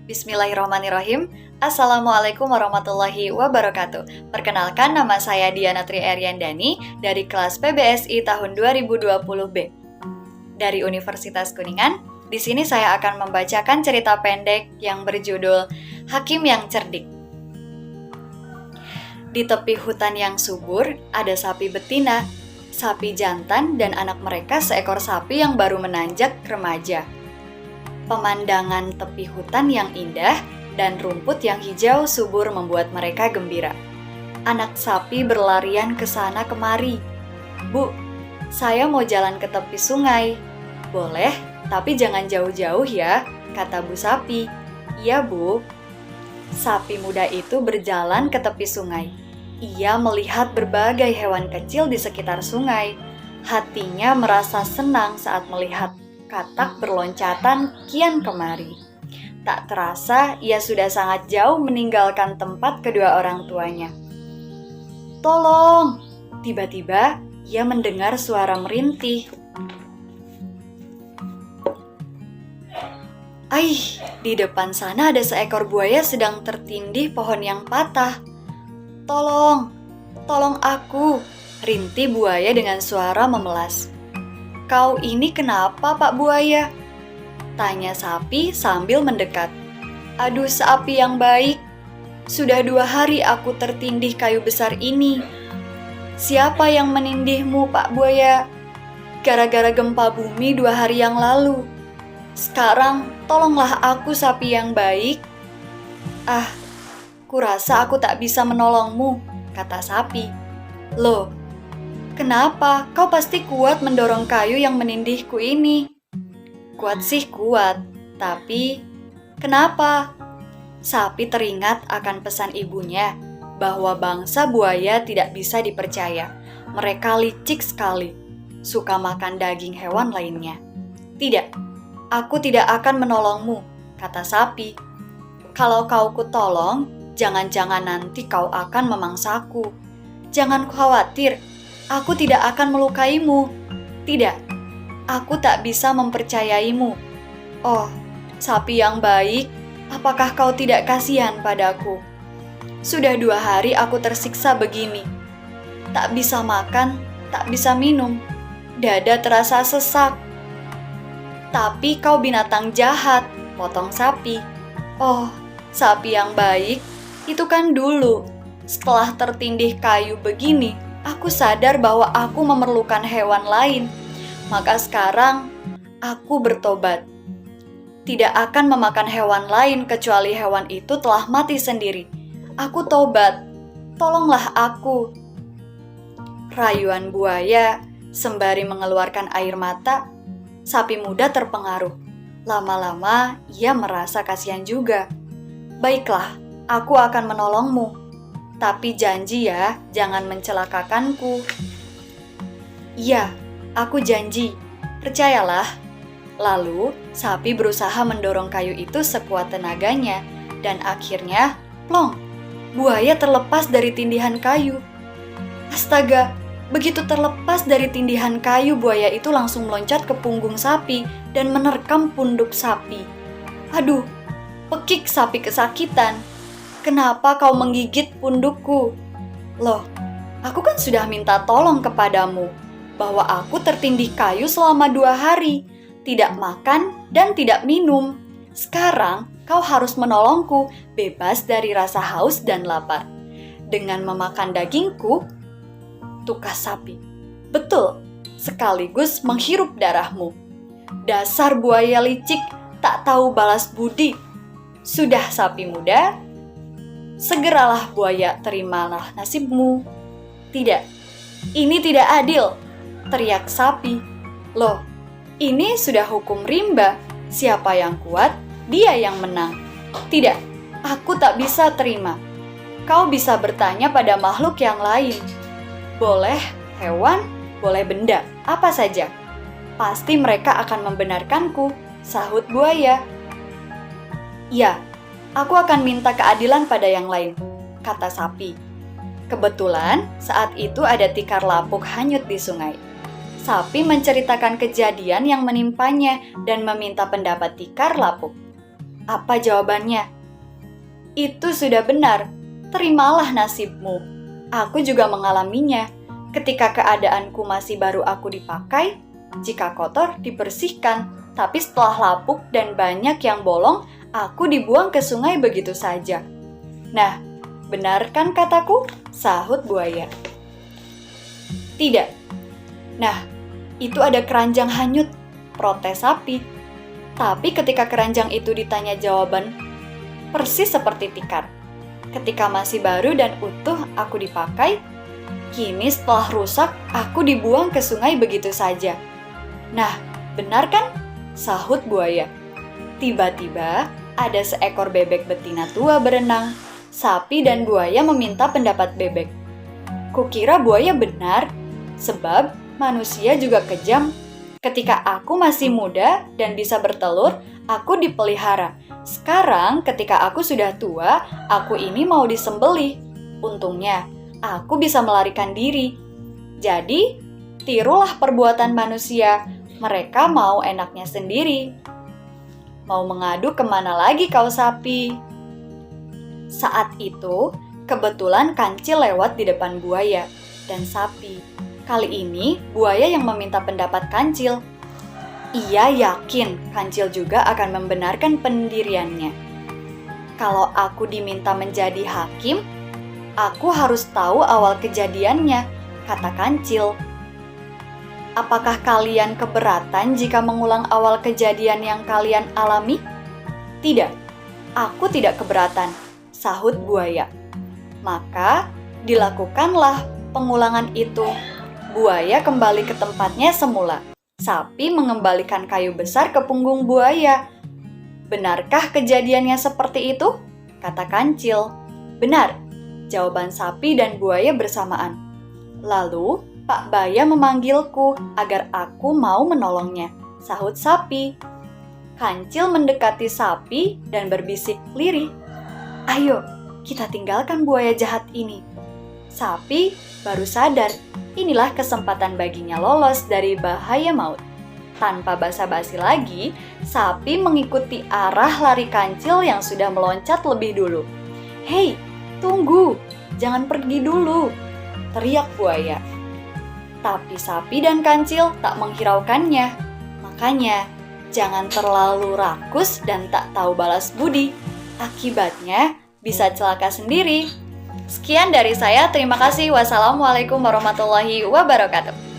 Bismillahirrahmanirrahim. Assalamualaikum warahmatullahi wabarakatuh. Perkenalkan, nama saya Diana Tri Aryandani dari kelas PBSI tahun 2020B dari Universitas Kuningan. Di sini saya akan membacakan cerita pendek yang berjudul Hakim yang Cerdik. Di tepi hutan yang subur, ada sapi betina, sapi jantan, dan anak mereka seekor sapi yang baru menanjak remaja. Pemandangan tepi hutan yang indah dan rumput yang hijau subur membuat mereka gembira. Anak sapi berlarian ke sana kemari. "Bu, saya mau jalan ke tepi sungai." "Boleh, tapi jangan jauh-jauh ya," kata Bu Sapi. "Iya, Bu." Sapi muda itu berjalan ke tepi sungai. Ia melihat berbagai hewan kecil di sekitar sungai. Hatinya merasa senang saat melihat katak berloncatan kian kemari. Tak terasa ia sudah sangat jauh meninggalkan tempat kedua orang tuanya. "Tolong!" Tiba-tiba ia mendengar suara merintih. "Aih, di depan sana ada seekor buaya sedang tertindih pohon yang patah. Tolong, tolong aku!" rintih buaya dengan suara memelas. "Kau ini kenapa, Pak Buaya?" tanya sapi sambil mendekat. "Aduh, sapi yang baik, sudah 2 hari aku tertindih kayu besar ini." "Siapa yang menindihmu, Pak Buaya?" "Gara-gara gempa bumi 2 hari yang lalu." "Sekarang, tolonglah aku, sapi yang baik." "Ah, kurasa aku tak bisa menolongmu," kata sapi. "Loh, kenapa? Kau pasti kuat mendorong kayu yang menindihku ini." "Kuat sih kuat, tapi kenapa?" Sapi teringat akan pesan ibunya bahwa bangsa buaya tidak bisa dipercaya. Mereka licik sekali, suka makan daging hewan lainnya. "Tidak, aku tidak akan menolongmu," kata sapi. "Kalau kau kutolong, jangan-jangan nanti kau akan memangsaku. Jangan khawatir, aku tidak akan melukaimu." "Tidak, aku tak bisa mempercayaimu." "Oh, sapi yang baik, apakah kau tidak kasihan padaku? Sudah 2 hari aku tersiksa begini. Tak bisa makan, tak bisa minum. Dada terasa sesak." "Tapi kau binatang jahat," potong sapi. "Oh, sapi yang baik, itu kan dulu. Setelah tertindih kayu begini, aku sadar bahwa aku memerlukan hewan lain. Maka sekarang, aku bertobat. Tidak akan memakan hewan lain kecuali hewan itu telah mati sendiri. Aku tobat, tolonglah aku." Rayuan buaya sembari mengeluarkan air mata, sapi muda terpengaruh. Lama-lama ia merasa kasihan juga. "Baiklah, aku akan menolongmu. Tapi janji ya, jangan mencelakakanku." "Iya, aku janji. Percayalah." Lalu, sapi berusaha mendorong kayu itu sekuat tenaganya, dan akhirnya, plong, buaya terlepas dari tindihan kayu. Astaga, begitu terlepas dari tindihan kayu, buaya itu langsung meloncat ke punggung sapi dan menerkam punduk sapi. "Aduh, pekik sapi kesakitan. Kenapa kau menggigit pundukku?" "Loh, aku kan sudah minta tolong kepadamu bahwa aku tertindih kayu selama 2 hari, tidak makan dan tidak minum. Sekarang kau harus menolongku bebas dari rasa haus dan lapar dengan memakan dagingku," tukas sapi. "Betul, sekaligus menghirup darahmu. Dasar buaya licik, tak tahu balas budi." "Sudah sapi muda, segeralah buaya, terimalah nasibmu." "Tidak, ini tidak adil," teriak sapi. "Loh, ini sudah hukum rimba. Siapa yang kuat, dia yang menang." "Tidak, aku tak bisa terima. Kau bisa bertanya pada makhluk yang lain." "Boleh hewan, boleh benda, apa saja. Pasti mereka akan membenarkanku," sahut buaya. "Ya, aku akan minta keadilan pada yang lain," kata sapi. Kebetulan saat itu ada tikar lapuk hanyut di sungai. Sapi menceritakan kejadian yang menimpanya dan meminta pendapat tikar lapuk. Apa jawabannya? Itu sudah benar. Terimalah nasibmu. Aku juga mengalaminya. Ketika keadaanku masih baru aku dipakai, jika kotor dibersihkan, tapi setelah lapuk dan banyak yang bolong, aku dibuang ke sungai begitu saja. Nah, benar kan kataku? Sahut buaya. Tidak. Nah, itu ada keranjang hanyut, protes sapi. Tapi ketika keranjang itu ditanya jawaban, persis seperti tikar. Ketika masih baru dan utuh aku dipakai, kini setelah rusak aku dibuang ke sungai begitu saja. Nah, benar kan? Sahut buaya. Tiba-tiba ada seekor bebek betina tua berenang. Sapi dan buaya meminta pendapat bebek. Kukira buaya benar, sebab manusia juga kejam. Ketika aku masih muda dan bisa bertelur, aku dipelihara. Sekarang ketika aku sudah tua, aku ini mau disembelih. Untungnya, aku bisa melarikan diri. Jadi, tirulah perbuatan manusia. Mereka mau enaknya sendiri. Mau mengadu kemana lagi kau sapi? Saat itu, kebetulan kancil lewat di depan buaya dan sapi. Kali ini, buaya yang meminta pendapat kancil. Ia yakin kancil juga akan membenarkan pendiriannya. Kalau aku diminta menjadi hakim, aku harus tahu awal kejadiannya, kata kancil. Apakah kalian keberatan jika mengulang awal kejadian yang kalian alami? Tidak, aku tidak keberatan, sahut buaya. Maka, dilakukanlah pengulangan itu. Buaya kembali ke tempatnya semula. Sapi mengembalikan kayu besar ke punggung buaya. Benarkah kejadiannya seperti itu? Kata kancil. Benar, jawaban sapi dan buaya bersamaan. Lalu, Pak Baya memanggilku agar aku mau menolongnya, sahut sapi. Kancil mendekati sapi dan berbisik lirih. Ayo, kita tinggalkan buaya jahat ini. Sapi baru sadar, inilah kesempatan baginya lolos dari bahaya maut. Tanpa basa-basi lagi, sapi mengikuti arah lari kancil yang sudah meloncat lebih dulu. Hei, tunggu, jangan pergi dulu, teriak buaya. Tapi sapi dan kancil tak menghiraukannya. Makanya, jangan terlalu rakus dan tak tahu balas budi. Akibatnya, bisa celaka sendiri. Sekian dari saya, terima kasih. Wassalamualaikum warahmatullahi wabarakatuh.